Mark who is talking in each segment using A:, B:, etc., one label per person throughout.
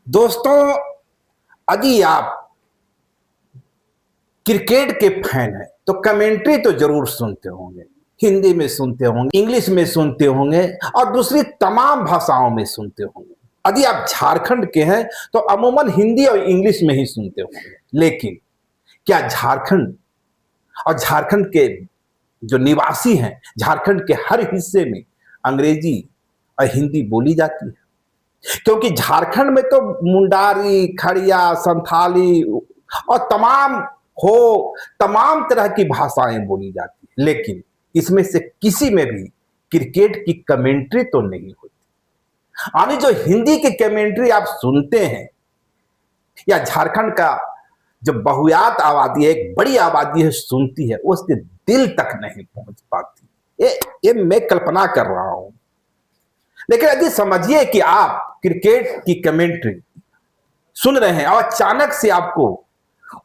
A: दोस्तों, यदि आप क्रिकेट के फैन हैं तो कमेंट्री तो जरूर सुनते होंगे। हिंदी में सुनते होंगे, इंग्लिश में सुनते होंगे और दूसरी तमाम भाषाओं में सुनते होंगे। यदि आप झारखंड के हैं तो अमूमन हिंदी और इंग्लिश में ही सुनते होंगे। लेकिन क्या झारखंड और झारखंड के जो निवासी हैं, झारखंड के हर हिस्से में अंग्रेजी और हिंदी बोली जाती है? क्योंकि झारखंड में तो मुंडारी, खड़िया, संथाली और तमाम तरह की भाषाएं बोली जाती है, लेकिन इसमें से किसी में भी क्रिकेट की कमेंट्री तो नहीं होती। यानी जो हिंदी की कमेंट्री आप सुनते हैं या झारखंड का जो बहुयात आबादी है, एक बड़ी आबादी है, सुनती है, वो उसके दिल तक नहीं पहुंच पाती। ये मैं कल्पना कर रहा हूं। लेकिन यदि समझिए कि आप क्रिकेट की कमेंट्री सुन रहे हैं और अचानक से आपको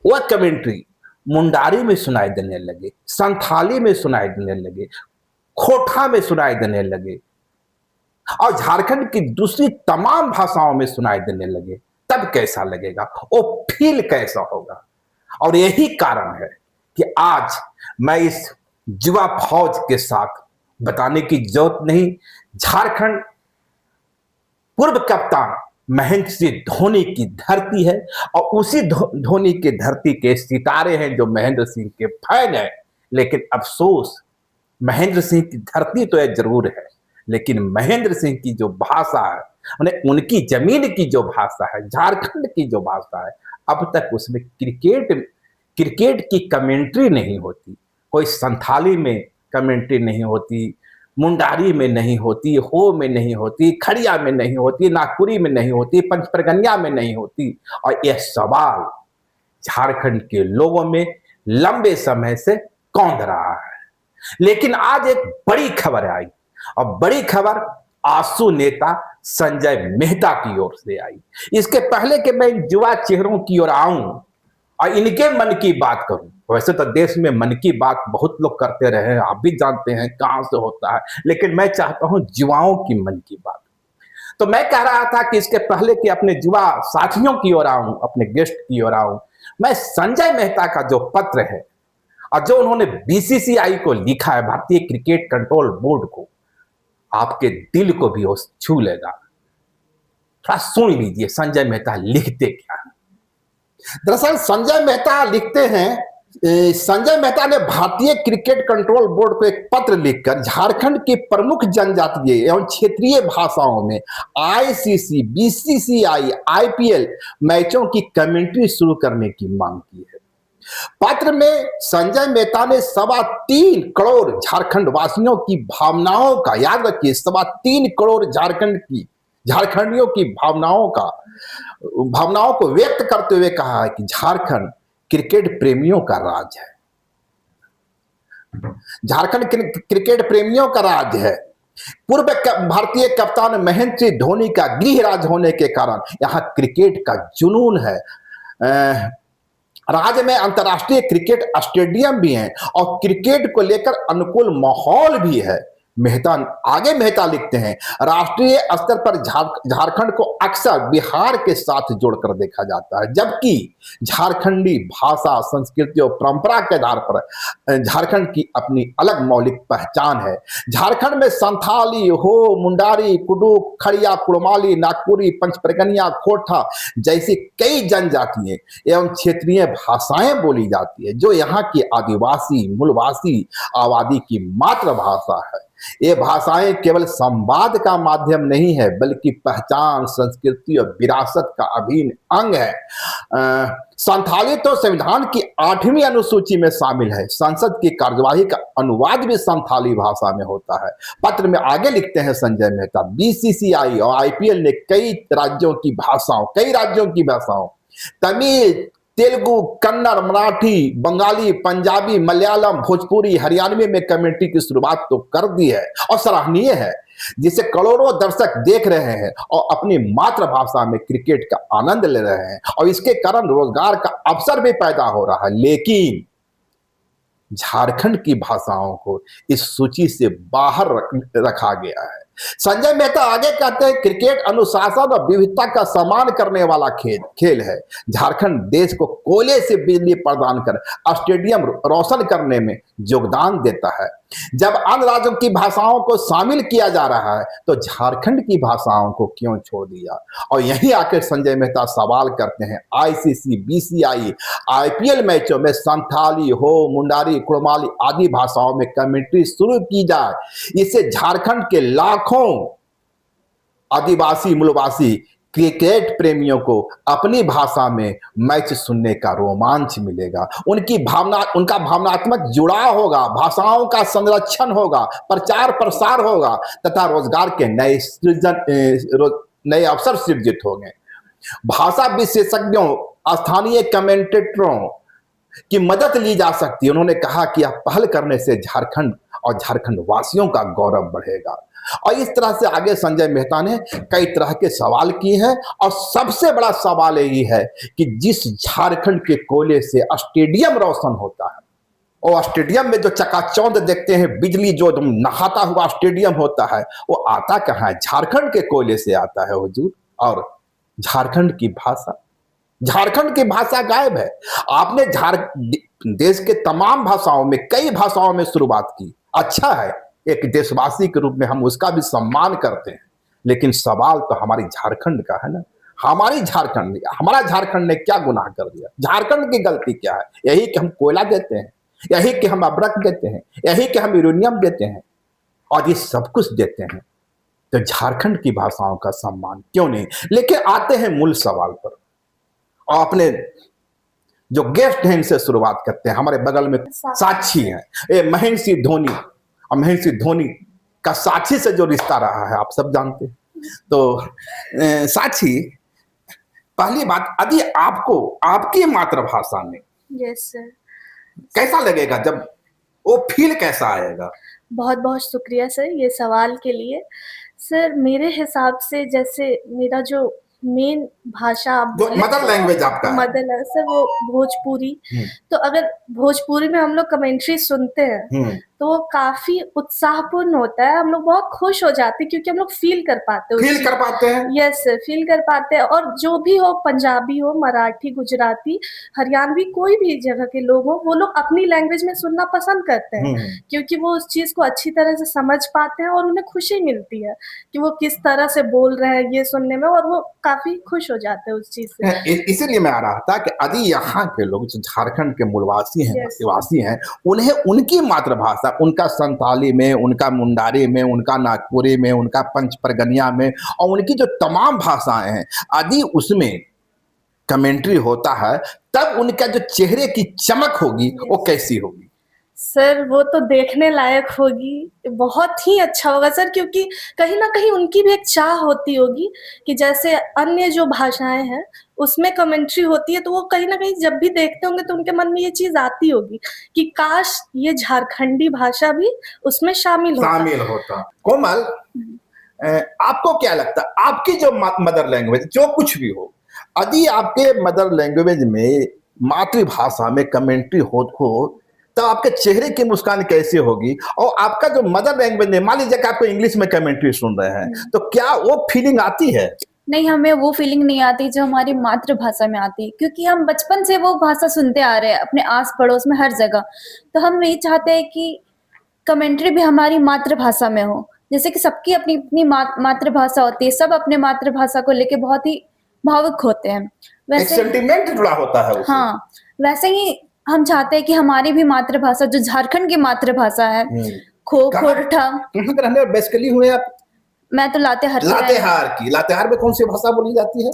A: वह कमेंट्री मुंडारी में सुनाई देने लगे, संथाली में सुनाई देने लगे, खोटा में सुनाई देने लगे और झारखंड की दूसरी तमाम भाषाओं में सुनाई देने लगे, तब कैसा लगेगा, वो फील कैसा होगा? और यही कारण है कि आज मैं इस युवा फौज के साथ, बताने की जरूरत नहीं, झारखंड पूर्व कप्तान महेंद्र सिंह धोनी की धरती है और उसी धोनी की धरती के सितारे हैं जो महेंद्र सिंह के फैन हैं। लेकिन अफसोस, महेंद्र सिंह की धरती तो यह जरूर है, लेकिन महेंद्र सिंह की जो भाषा है, उनकी जमीन की जो भाषा है, झारखंड की जो भाषा है, अब तक उसमें क्रिकेट की कमेंट्री नहीं होती। कोई संथाली में कमेंट्री नहीं होती, मुंडारी में नहीं होती, हो में नहीं होती, खड़िया में नहीं होती, नागपुरी में नहीं होती, पंचपरगनिया में नहीं होती। और यह सवाल झारखंड के लोगों में लंबे समय से कौंध रहा है। लेकिन आज एक बड़ी खबर आई, और बड़ी खबर आंसू नेता संजय मेहता की ओर से आई। इसके पहले कि मैं इन युवा चेहरों की ओर आऊं और इनके मन की बात करूं, वैसे तो देश में मन की बात बहुत लोग करते रहे हैं, आप भी जानते हैं कहां से होता है, लेकिन मैं चाहता हूं युवाओं की मन की बात। तो मैं कह रहा था कि इसके पहले कि अपने युवा साथियों की ओर आऊं, अपने गेस्ट की ओर आऊं, मैं संजय मेहता का जो पत्र है और जो उन्होंने बीसीसीआई को लिखा है, भारतीय क्रिकेट कंट्रोल बोर्ड को, आपके दिल को भी वो छू लेगा। थोड़ा सुन लीजिए संजय मेहता लिखते क्या है। दरअसल संजय मेहता लिखते हैं, संजय मेहता ने भारतीय क्रिकेट कंट्रोल बोर्ड को एक पत्र लिखकर झारखंड की प्रमुख जनजातीय एवं क्षेत्रीय भाषाओं में आईसीसी, बीसीसीआई, आईपीएल मैचों की कमेंट्री शुरू करने की मांग की है। पत्र में संजय मेहता ने 3.25 करोड़ झारखंड वासियों की भावनाओं का, याद रखिए, 3.25 करोड़ झारखंडियों की भावनाओं को व्यक्त करते हुए कहा है कि झारखंड क्रिकेट प्रेमियों का राज्य है। झारखंड क्रिकेट प्रेमियों का राज्य है। पूर्व भारतीय कप्तान महेंद्र सिंह धोनी का गृह राज्य होने के कारण यहां क्रिकेट का जुनून है। राज्य में अंतर्राष्ट्रीय क्रिकेट स्टेडियम भी हैं और क्रिकेट को लेकर अनुकूल माहौल भी है। मेहता लिखते हैं, राष्ट्रीय स्तर पर झारखंड को अक्सर बिहार के साथ जोड़कर देखा जाता है, जबकि झारखंडी भाषा, संस्कृति और परंपरा के आधार पर झारखंड की अपनी अलग मौलिक पहचान है। झारखंड में संथाली, हो, मुंडारी, कुडुक, खड़िया, कुड़माली, नागपुरी, पंचपरगनिया, खोटा जैसी कई जनजातीय एवं क्षेत्रीय भाषाएं बोली जाती है, जो यहाँ की आदिवासी मूलवासी आबादी की मातृभाषा है। ये भाषाएं केवल संवाद का माध्यम नहीं है, बल्कि पहचान, संस्कृति और विरासत का अभिन्न अंग है। संथाली तो संविधान की 8वीं अनुसूची में शामिल है। संसद की कार्यवाही का अनुवाद भी संथाली भाषा में होता है। पत्र में आगे लिखते हैं संजय मेहता, बीसीसीआई और आईपीएल ने कई राज्यों की भाषाओं तमिल, तेलुगु, कन्नड़, मराठी, बंगाली, पंजाबी, मलयालम, भोजपुरी, हरियाणवी में कमेंट्री की शुरुआत तो कर दी है और सराहनीय है, जिसे करोड़ों दर्शक देख रहे हैं और अपनी मातृभाषा में क्रिकेट का आनंद ले रहे हैं और इसके कारण रोजगार का अवसर भी पैदा हो रहा है। लेकिन झारखंड की भाषाओं को इस सूची से बाहर रखा गया है। संजय मेहता आगे कहते हैं, क्रिकेट अनुशासन और विविधता का सम्मान करने वाला खेल है। झारखंड देश को कोयले से बिजली प्रदान कर स्टेडियम रोशन करने में योगदान देता है। जब अन्य राज्यों की भाषाओं को शामिल किया जा रहा है तो झारखंड की भाषाओं को क्यों छोड़ दिया? और यहीं आकर संजय मेहता सवाल करते हैं, आईसीसी, बीसीआई, आईपीएल मैचों में संथाली हो, मुंडारी, कुड़माली आदि भाषाओं में कमेंट्री शुरू की जाए। इससे झारखंड के लाखों आदिवासी मूलवासी क्रिकेट प्रेमियों को अपनी भाषा में मैच सुनने का रोमांच मिलेगा, उनका भावनात्मक जुड़ाव होगा, भाषाओं का संरक्षण होगा, प्रचार प्रसार होगा तथा रोजगार के नए अवसर सृजित होंगे। भाषा विशेषज्ञों, स्थानीय कमेंटेटरों की मदद ली जा सकती है। उन्होंने कहा कि यह पहल करने से झारखंड और झारखंड वासियों का गौरव बढ़ेगा। और इस तरह से आगे संजय मेहता ने कई तरह के सवाल किए हैं और सबसे बड़ा सवाल यही है कि जिस झारखंड के कोयले से स्टेडियम रोशन होता है और स्टेडियम में जो चकाचौंध देखते हैं, बिजली जो नहाता हुआ स्टेडियम होता है, वो आता कहाँ है? झारखंड के कोयले से आता है हुजूर। और झारखंड की भाषा गायब है। आपने देश के तमाम भाषाओं में, कई भाषाओं में शुरुआत की, अच्छा है, एक देशवासी के रूप में हम उसका भी सम्मान करते हैं, लेकिन सवाल तो हमारी झारखंड का है ना। हमारा झारखंड ने क्या गुनाह कर दिया? झारखंड की गलती क्या है? यही कि हम कोयला देते हैं, यही कि हम अब्रक देते हैं, यही कि हम यूरेनियम देते हैं और ये सब कुछ देते हैं, तो झारखंड की भाषाओं का सम्मान क्यों नहीं? लेकिन आते हैं मूल सवाल पर और अपने जो गेस्ट हैं इनसे शुरुआत करते हैं। हमारे बगल में साक्षी हैं, ये महेंद्र सिंह धोनी, और महेंद्र सिंह धोनी का साक्षी से जो रिश्ता रहा है आप सब जानते हैं। तो साक्षी, पहली बात, यदि आपको आपकी मातृभाषा में
B: यस सर,
A: कैसा लगेगा, जब वो फील कैसा आएगा?
B: बहुत बहुत शुक्रिया सर ये सवाल के लिए। सर मेरे हिसाब से जैसे मेरा जो मेन भाषा आप
A: मदर लैंग्वेज आपका है।
B: मदर सर वो भोजपुरी। तो अगर भोजपुरी में हम लोग कमेंट्री सुनते हैं तो वो काफी उत्साहपूर्ण होता है, हम लोग बहुत खुश हो जाते हैं क्योंकि हम लोग फील कर पाते हैं। यस सर, फील कर पाते हैं। और जो भी हो, पंजाबी हो, मराठी, गुजराती, हरियाणवी, कोई भी जगह के लोग हो, वो लोग अपनी लैंग्वेज में सुनना पसंद करते हैं क्योंकि वो उस चीज को अच्छी तरह से समझ पाते हैं और उन्हें खुशी मिलती है कि वो किस तरह से बोल रहे हैं ये सुनने में, और वो काफी खुश हो जाते हैं उस चीज से।
A: इसीलिए मैं आ रहा था कि यदि यहाँ के लोग जो झारखंड के मूलवासी हैं, आदिवासी हैं, उन्हें उनकी मातृभाषा, उनका संताली में, उनका मुंडारी में, उनका नागपुरी में, उनका पंच परगनिया में और उनकी जो तमाम भाषाएं हैं, यदि उसमें कमेंट्री होता है तब उनका जो चेहरे की चमक होगी वो कैसी होगी?
B: सर वो तो देखने लायक होगी, बहुत ही अच्छा होगा सर, क्योंकि कहीं ना कहीं उनकी भी एक चाह होती होगी कि जैसे अन्य जो भाषाएं हैं उसमें कमेंट्री होती है, तो वो कहीं ना कहीं जब भी देखते होंगे तो उनके मन में ये चीज आती होगी कि काश ये झारखंडी भाषा भी उसमें शामिल
A: होता। कोमल, आपको क्या लगता है, आपकी जो मदर लैंग्वेज जो कुछ भी हो, यदि आपके मदर लैंग्वेज में, मातृभाषा में कमेंट्री हो तो आपके चेहरे की मुस्कान कैसे होगी? और आपका जो मदर लैंग्वेज में, मान लीजिए कि आपको इंग्लिश में कमेंट्री सुन रहे हैं, तो क्या वो फीलिंग आती है?
C: नहीं, हमें वो फीलिंग नहीं आती जो हमारी मातृभाषा में आती है, क्योंकि हम बचपन से वो भाषा सुनते आ रहे हैं अपने आस पड़ोस में हर जगह। तो हम यही चाहते हैं कि कमेंट्री भी हमारी मातृभाषा में हो। जैसे कि सबकी अपनी अपनी मातृभाषा होती है, सब अपने मातृभाषा को लेके बहुत ही भावुक होते हैं,
A: वैसे सेंटिमेंट जुड़ा होता है उससे।
C: हाँ, वैसे ही हम चाहते हैं कि हमारी भी मातृभाषा, जो झारखंड की मातृभाषा है, खोरठा।
A: बेसिकली हुए आप?
C: मैं तो लातेहार
A: की। लातेहार में कौन सी भाषा बोली जाती है?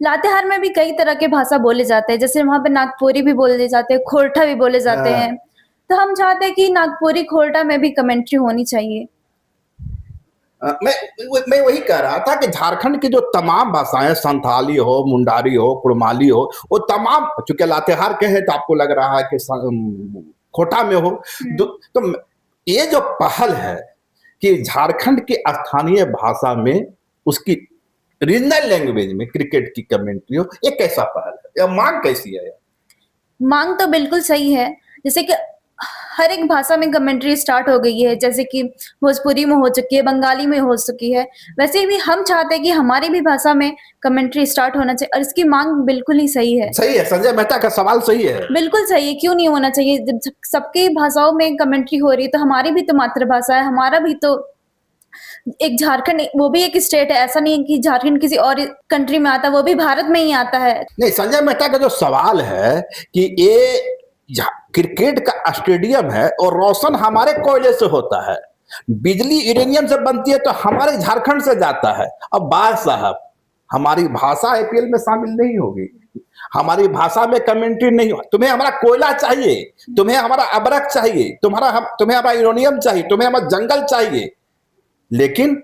C: लातेहार में भी कई तरह के भाषा बोले जाते हैं, जैसे वहां पे नागपुरी भी बोले जाते हैं, खोरठा भी बोले जाते हैं। तो हम चाहते हैं कि नागपुरी, खोरठा में भी कमेंट्री होनी चाहिए।
A: मैं वही कह रहा था कि झारखंड की जो तमाम भाषाएं, संथाली हो, मुंडारी हो, कुड़माली हो, वो तमाम, चूंकि लातेहार के हैं तो आपको लग रहा है कि खोटा में हो, तो ये जो पहल है कि झारखंड की स्थानीय भाषा में, उसकी रीजनल लैंग्वेज में क्रिकेट की कमेंट्री हो, ये कैसा पहल है? या मांग कैसी है?
C: मांग तो बिल्कुल सही है। जैसे कि हर एक भाषा में कमेंट्री स्टार्ट हो गई है, जैसे कि भोजपुरी में हो चुकी है, बंगाली में हो चुकी है। वैसे भी हम चाहते हैं कि हमारी भी भाषा में कमेंट्री स्टार्ट होना चाहिए, और इसकी मांग बिल्कुल ही सही है।
A: सही है, संजय मेहता का सवाल सही है,
C: बिल्कुल सही है, क्यों नहीं होना चाहिए? जब सबकी भाषाओं में कमेंट्री हो रही है तो हमारी भी तो मातृभाषा है, हमारा भी तो एक झारखंड, वो भी एक स्टेट है, ऐसा नहीं है कि झारखंड किसी और कंट्री में आता है, वो भी भारत में ही आता है।
A: नहीं, संजय मेहता का जो सवाल है कि ये क्रिकेट का स्टेडियम है और रोशन हमारे कोयले से होता है, बिजली यूरेनियम से बनती है तो हमारे झारखंड से जाता है। अब बात साहब, हमारी भाषा आईपीएल में शामिल नहीं होगी, हमारी भाषा में कमेंट्री नहीं हो। तुम्हें हमारा कोयला चाहिए, तुम्हें हमारा अबरक चाहिए, तुम्हें हमारा यूरेनियम चाहिए, तुम्हें हमारा जंगल चाहिए, लेकिन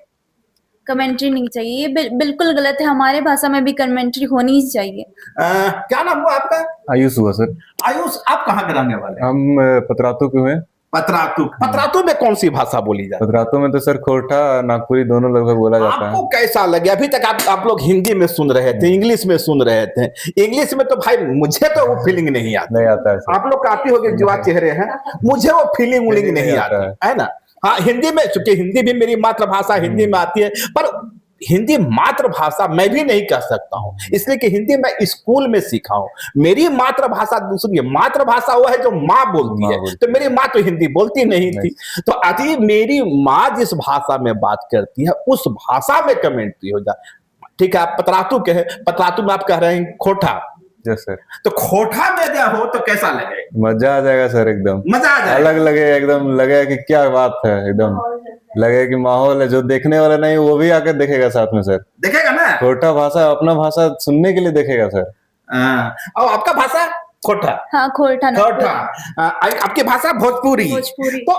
C: कमेंट्री नहीं चाहिए। ये बिल्कुल गलत है, हमारे भाषा में भी कमेंट्री होनी ही चाहिए।
A: क्या नाम हुआ आपका?
D: आयुष हुआ सर।
A: आयुष, आप कहाँ के रहने वाले हैं?
D: हम पतरातू के हुए।
A: पतरातू में कौन सी भाषा बोली जाती है?
D: पतरातू में तो सर खोरठा नागपुरी दोनों लगभग बोला जाता है।
A: आपको कैसा लगे? अभी तक आप लोग हिंदी में सुन रहे थे, इंग्लिश में सुन रहे थे। इंग्लिश में तो भाई मुझे तो वो फीलिंग नहीं आता
D: है सर।
A: आप लोग आती होगी, जुआ चेहरे हैं, मुझे वो फीलिंग नहीं आता है ना। हाँ, हिंदी में, चूंकि हिंदी भी मेरी मातृभाषा हिंदी में आती है, पर हिंदी मातृभाषा मैं भी नहीं कह सकता हूं, इसलिए कि हिंदी मैं स्कूल में सीखा हूं। मेरी मातृभाषा दूसरी है, मातृभाषा वो है जो माँ बोलती है, तो मेरी माँ तो हिंदी बोलती नहीं थी, तो अभी मेरी माँ जिस भाषा में बात करती है उस भाषा में कमेंट्री हो जाए। ठीक है, आप पतरातू के हैं, पतरातू में आप कह रहे हैं खोठा,
D: यस सर।
A: तो खोठा में क्या हो तो कैसा लगेगा?
D: मजा आ जाएगा सर, एकदम
A: मजा आ जाएगा,
D: अलग लगेगा, एकदम लगेगा कि क्या बात है, एकदम लगेगा कि माहौल है। जो देखने वाला नहीं वो भी आकर देखेगा साथ में सर,
A: देखेगा ना।
D: खोटा भाषा, अपना भाषा सुनने के लिए देखेगा सर।
A: और आपका भाषा खोटा?
C: हाँ, खोरठा
A: खोटा। आपकी भाषा भोजपुरी। तो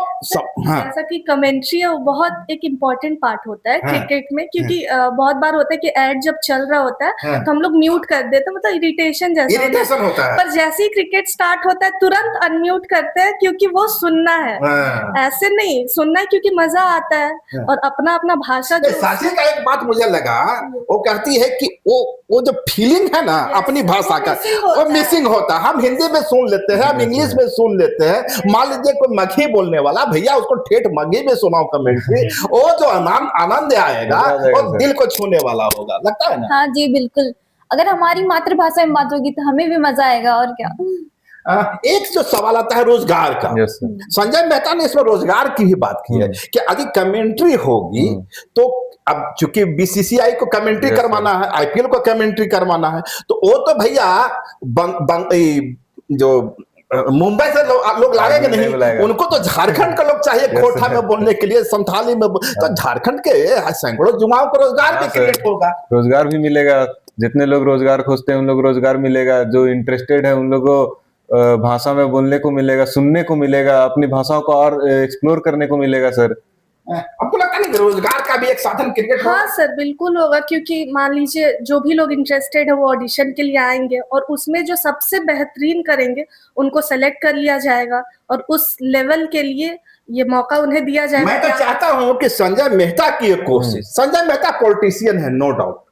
A: हाँ।
B: जैसा कि कमेंट्री है वो बहुत एक इम्पोर्टेंट पार्ट होता है क्रिकेट में, क्योंकि बहुत बार होता है कि एड जब चल रहा होता है तो हम लोग म्यूट कर देते हैं, मतलब इरिटेशन जैसा होता है। पर जैसे ही क्रिकेट स्टार्ट होता है तुरंत अनम्यूट करते हैं, क्योंकि वो सुनना है, ऐसे नहीं सुनना है, क्योंकि मजा आता है और अपना अपना भाषा।
A: साथी का एक बात मुझे लगा, वो कहती है कि वो जो फीलिंग है ना अपनी भाषा का, वो मिसिंग होता है। हम हिंदी में सुन लेते हैं, हम इंग्लिश में सुन लेते हैं। मान लीजिए कोई मगही बोलने वाला, भैया उसको ठेठ मगही में सुनाओ कमेंट्री, वो जो आनंद आएगा वो दिल को छूने वाला होगा, लगता है ना?
C: हाँ जी, बिल्कुल। अगर हमारी मातृभाषा में बात होगी तो हमें भी मजा आएगा, और क्या।
A: एक जो सवाल आता है रोजगार का, संजय मेहता ने इसमें रोजगार की भी बात की है कि यदि कमेंट्री होगी तो अब चूंकि बीसीसीआई को कमेंट्री करवाना है, आईपीएल को कमेंट्री करवाना है, तो वो तो भैया जो मुंबई से लोग लाएंगे नहीं, उनको तो झारखंड का लोग चाहिए खोटा में बोलने के लिए, संथाली में। तो झारखंड के सैकड़ों युवाओं को रोजगार भी क्रिएट होगा,
D: रोजगार भी मिलेगा। जितने लोग रोजगार खोजते हैं उन लोग रोजगार मिलेगा, जो इंटरेस्टेड है उन लोगों को भाषा में बोलने को मिलेगा, सुनने को मिलेगा, अपनी भाषाओं को और एक्सप्लोर करने को मिलेगा सर।
A: आपको लगता नहीं रोजगार का भी एक साधन क्रिकेट?
B: हाँ सर, बिल्कुल होगा, क्योंकि मान लीजिए जो भी लोग इंटरेस्टेड है वो ऑडिशन के लिए आएंगे और उसमें जो सबसे बेहतरीन करेंगे उनको सेलेक्ट कर लिया जाएगा और उस लेवल के लिए ये मौका उन्हें दिया जाएगा।
A: मैं तो चाहता हूं कि संजय मेहता की एक कोशिश, संजय मेहता पॉलिटिशियन है, नो डाउट,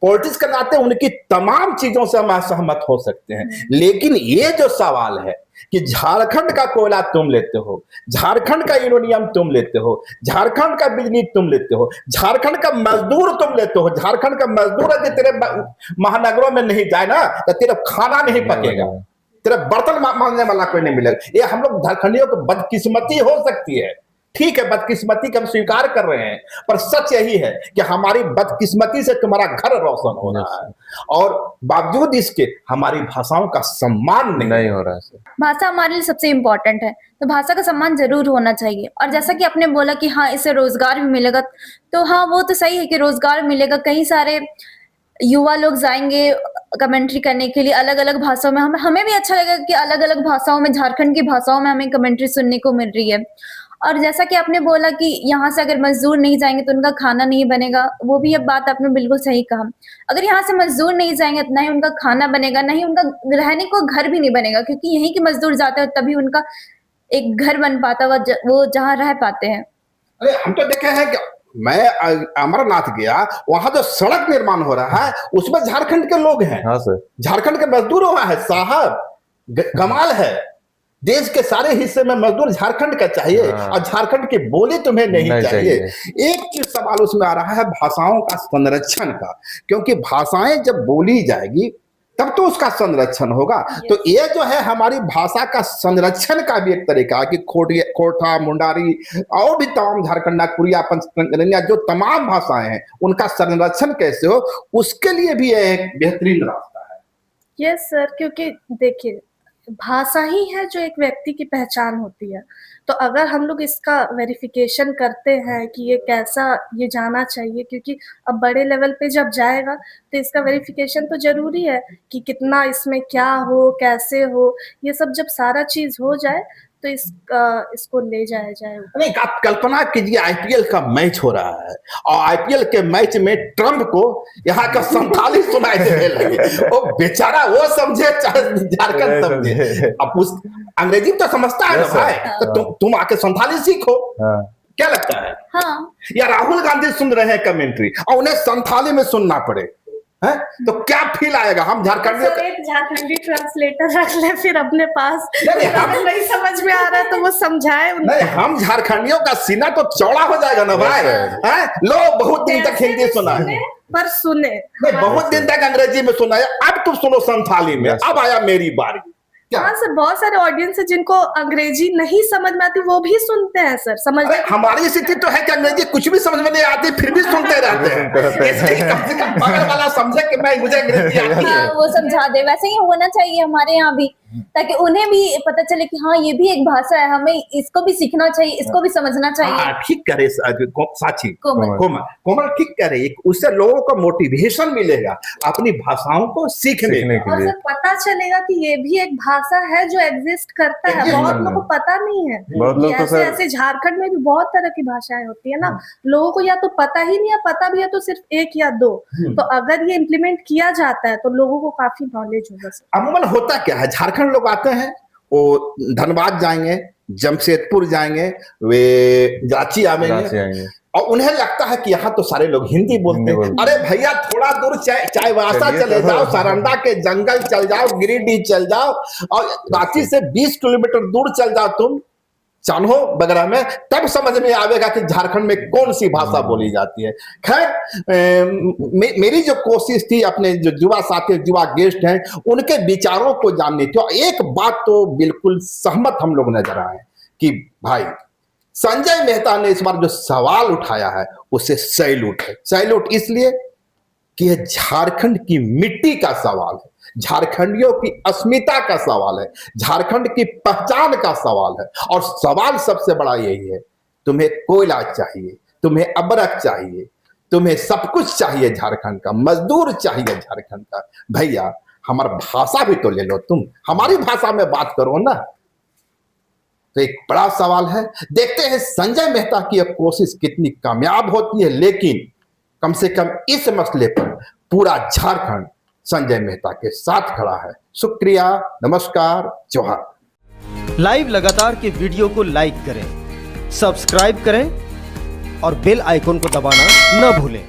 A: पॉलिटिक्स के नाते उनकी तमाम चीजों से हम असहमत हो सकते हैं, लेकिन ये जो सवाल है कि झारखंड का कोयला तुम लेते हो, झारखंड का यूरेनियम तुम लेते हो, झारखंड का बिजली तुम लेते हो, झारखंड का मजदूर तुम लेते हो, झारखंड का मजदूर यदि तेरे महानगरों में नहीं जाए ना तो तेरा खाना नहीं पकेगा, तेरा बर्तन मांगने वाला कोई नहीं मिलेगा। ये हम लोग झारखंडियों को बदकिस्मती हो सकती है, ठीक है, बदकिस्मती का हम स्वीकार कर रहे हैं, पर सच यही है कि हमारी बदकिस्मती से तुम्हारा घर रोशन हो रहा है और बावजूद इसके हमारी भाषाओं का सम्मान नहीं हो रहा है।
C: भाषा हमारे लिए सबसे इम्पोर्टेंट है, तो भाषा का सम्मान जरूर होना चाहिए। और जैसा कि आपने बोला कि हाँ इससे रोजगार भी मिलेगा, तो हाँ वो तो सही है कि रोजगार मिलेगा। कई सारे युवा लोग जाएंगे कमेंट्री करने के लिए अलग अलग भाषाओं में। हमें भी अच्छा लगेगा कि अलग अलग भाषाओं में, झारखंड की भाषाओं में हमें कमेंट्री सुनने को मिल रही है। और जैसा कि आपने बोला कि यहाँ से अगर मजदूर नहीं जाएंगे तो उनका खाना नहीं बनेगा, वो भी अब बात आपने बिल्कुल सही कहा। अगर यहाँ से मजदूर नहीं जाएंगे तो ना ही उनका खाना बनेगा, ना ही उनका रहने को घर भी नहीं बनेगा, क्योंकि यहीं के मजदूर जाते हैं तभी उनका एक घर बन पाता, वो जहाँ रह पाते हैं।
A: अरे हम तो देखे हैं कि मैं अमरनाथ गया, वहां जो सड़क निर्माण हो रहा है उसमें झारखंड के लोग हैं।
D: हाँ सर,
A: झारखंड के मजदूर वहां है साहब, कमाल है। देश के सारे हिस्से में मजदूर झारखंड का चाहिए और झारखंड की बोली तुम्हें नहीं चाहिए। एक सवाल उसमें आ रहा है भाषाओं का संरक्षण का, क्योंकि भाषाएं जब बोली जाएगी तब तो उसका संरक्षण होगा। तो ये जो है हमारी भाषा का संरक्षण का भी एक तरीका है कि खोरठा, मुंडारी और भी तमाम झारखंड, नागपुरिया, पंचकन्या जो तमाम भाषाएं हैं उनका संरक्षण कैसे हो, उसके लिए भी एक बेहतरीन रास्ता है।
B: यस सर, क्योंकि देखिए भाषा ही है जो एक व्यक्ति की पहचान होती है। तो अगर हम लोग इसका वेरिफिकेशन करते हैं कि ये कैसा, ये जाना चाहिए, क्योंकि अब बड़े लेवल पे जब जाएगा तो इसका वेरिफिकेशन तो जरूरी है कि कितना इसमें क्या हो, कैसे हो, ये सब जब सारा चीज हो जाए तो इसको ले जाया जाए।
A: नहीं, आप कल्पना कीजिए आईपीएल का मैच हो रहा है और आईपीएल के मैच में ट्रम्प को यहाँ का संथाली सुनाई देने लगे, वो बेचारा वो समझे चाहे झारखंड समझे, अब उस अंग्रेजी तो समझता है ना भाई, तो तुम आके संथाली सीखो। क्या लगता है?
C: हाँ।
A: या राहुल गांधी सुन रहे हैं कमेंट्री और उन्हें संथाली में सुनना पड़े, है तो क्या फील आएगा? हम झारखंडियों
B: एक झारखंडी ट्रांसलेटर रख ले फिर अपने पास, अगर नहीं समझ में आ रहा है तो वो समझाए उनको।
A: नहीं, हम झारखंडियों का सीना तो चौड़ा हो जाएगा ना भाई, हैं? लो बहुत दिन तक हिंदी सुना है
B: पर सुने
A: नहीं, बहुत दिन तक अंग्रेजी में सुना है, अब तुम सुनो संथाली में, अब आया मेरी बारी।
B: हाँ सर, बहुत सारे ऑडियंस है जिनको अंग्रेजी नहीं समझ में आती, वो भी सुनते हैं सर। समझ
A: हमारी स्थिति तो है कि अंग्रेजी कुछ भी समझ में नहीं आती फिर भी सुनते रहते हैं, इसलिए कम से कम बगल वाला समझे कि मैं मुझे अंग्रेजी आती है।
C: वो समझा दे, वैसे ही होना चाहिए हमारे यहाँ भी, ताकि उन्हें भी पता चले कि हाँ ये भी एक भाषा है, हमें इसको भी सीखना चाहिए, इसको भी समझना चाहिए।
A: ठीक करे साची, कोमल ठीक करे, उससे लोगों को मोटिवेशन मिलेगा अपनी भाषाओं को सीखने
D: के लिए,
B: और पता चलेगा कि ये भी एक भाषा है जो एग्जिस्ट करता है। बहुत लोगों को पता नहीं है, ऐसे ऐसे झारखंड में भी बहुत तरह की भाषाएं होती है ना, लोगों को या तो पता ही नहीं है, पता भी है तो सिर्फ एक या दो। तो अगर ये इम्प्लीमेंट किया जाता है तो लोगों को काफी नॉलेज होगा।
A: अमूमन होता क्या है, झारखंड लोग आते हैं, वो धनबाद जाएंगे, जमशेदपुर जाएंगे, वे रांची आएंगे और उन्हें लगता है कि यहाँ तो सारे लोग हिंदी बोलते हैं। अरे भैया थोड़ा दूर चाईबासा चले जाओ, सारंडा के जंगल चल जाओ, गिरिडीह चल जाओ और रांची से 20 किलोमीटर दूर चल जाओ तुम चान्हो वगैरह में, तब समझ में आवेगा कि झारखंड में कौन सी भाषा बोली जाती है। खैर मेरी जो कोशिश थी अपने जो युवा साथी, युवा गेस्ट हैं, उनके विचारों को जाननी थी। और एक बात तो बिल्कुल सहमत हम लोग नजर आए कि भाई संजय मेहता ने इस बार जो सवाल उठाया है उसे सैल्यूट है। सैल्यूट इसलिए कि यह झारखंड की मिट्टी का सवाल है, झारखंडियों की अस्मिता का सवाल है, झारखंड की पहचान का सवाल है। और सवाल सबसे बड़ा यही है, तुम्हें कोयला चाहिए, तुम्हें अबरक चाहिए, तुम्हें सब कुछ चाहिए झारखंड का, मजदूर चाहिए झारखंड का। भैया हमारी भाषा भी तो ले लो, तुम हमारी भाषा में बात करो ना। तो एक बड़ा सवाल है, देखते हैं संजय मेहता की यह कोशिश कितनी कामयाब होती है। लेकिन कम से कम इस मसले पर पूरा झारखंड संजय मेहता के साथ खड़ा है। शुक्रिया, नमस्कार, जोहार।
E: लाइव लगातार के वीडियो को लाइक करें, सब्सक्राइब करें और बेल आइकन को दबाना न भूलें।